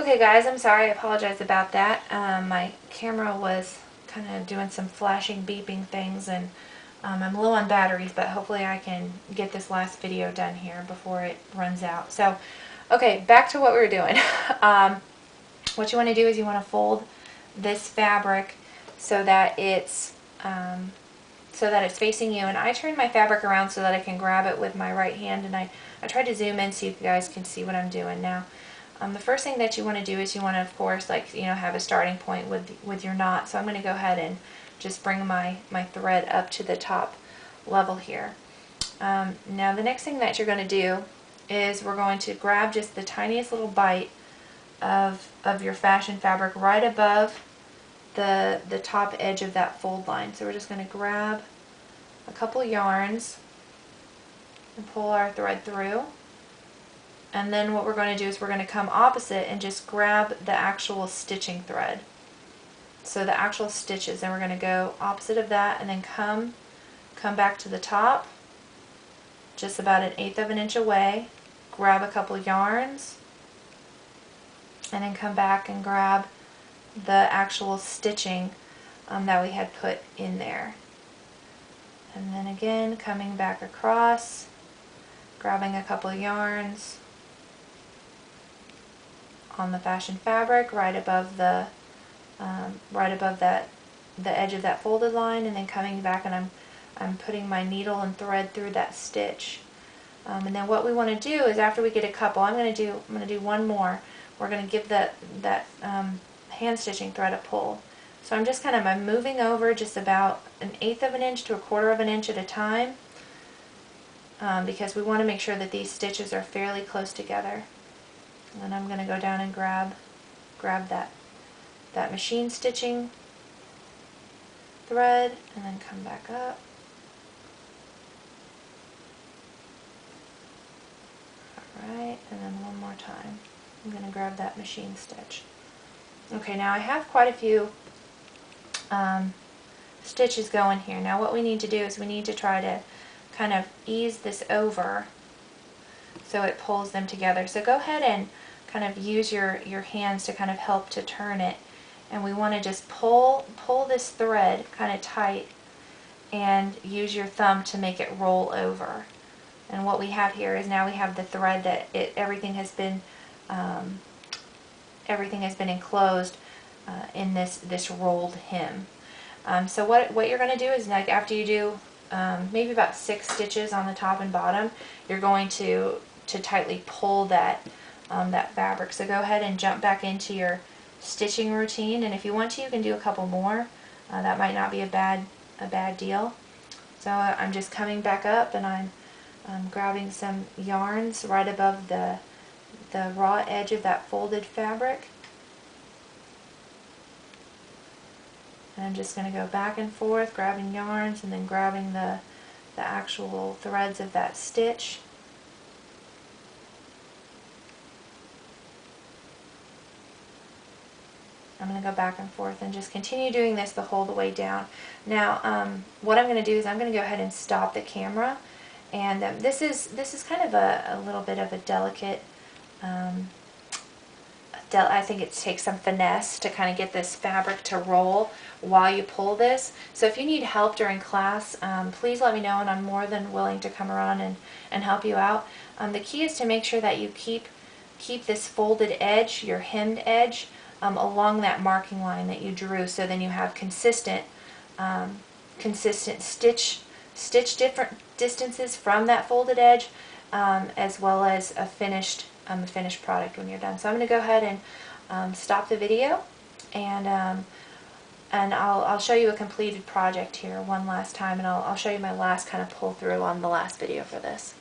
Okay guys, I'm sorry, I apologize about that. My camera was kind of doing some flashing, beeping things, and I'm low on batteries, but hopefully I can get this last video done here before it runs out. So, okay, back to what we were doing. What you want to do is you want to fold this fabric so that it's facing you, and I turn my fabric around so that I can grab it with my right hand, and I try to zoom in so you guys can see what I'm doing now. The first thing that you want to do is you want to, of course, have a starting point with your knot. So I'm going to go ahead and just bring my thread up to the top level here. Now the next thing that you're going to do is we're going to grab just the tiniest little bite of your fashion fabric right above the top edge of that fold line. So we're just going to grab a couple yarns and pull our thread through. And then what we're going to do is we're going to come opposite and just grab the actual stitching thread. So the actual stitches, and we're going to go opposite of that and then come back to the top, just about 1/8 of an inch away, grab a couple yarns, and then come back and grab the actual stitching that we had put in there. And then again, coming back across, grabbing a couple yarns on the fashion fabric right above the the edge of that folded line, and then coming back and I'm putting my needle and thread through that stitch. And then what we want to do is, after we get a couple, I'm going to do one more. We're going to give that hand stitching thread a pull. So I'm just I'm moving over just about 1/8 of an inch to 1/4 of an inch at a time, because we want to make sure that these stitches are fairly close together. And then I'm going to go down and grab that machine stitching thread, and then come back up. Alright, and then one more time. I'm going to grab that machine stitch. Okay, now I have quite a few stitches going here. Now what we need to do is we need to try to kind of ease this over so it pulls them together. So go ahead and kind of use your hands to kind of help to turn it, and we want to just pull this thread kind of tight and use your thumb to make it roll over. And what we have here is, now we have the thread that everything has been enclosed in this rolled hem. So what you're going to do is, like, after you do maybe about 6 stitches on the top and bottom, you're going to tightly pull that fabric. So go ahead and jump back into your stitching routine, and if you want to, you can do a couple more. That might not be a bad deal. So I'm just coming back up, and I'm grabbing some yarns right above the raw edge of that folded fabric. And I'm just going to go back and forth, grabbing yarns and then grabbing the actual threads of that stitch. I'm going to go back and forth and just continue doing this the whole way down. Now, what I'm going to do is I'm going to go ahead and stop the camera, and this is kind of a little bit of a delicate. I think it takes some finesse to kind of get this fabric to roll while you pull this. So if you need help during class, please let me know, and I'm more than willing to come around and help you out. The key is to make sure that you keep this folded edge, your hemmed edge, along that marking line that you drew, so then you have consistent stitch different distances from that folded edge, as well as a finished product when you're done. So I'm going to go ahead and stop the video, and I'll show you a completed project here one last time, and I'll show you my last kind of pull through on the last video for this.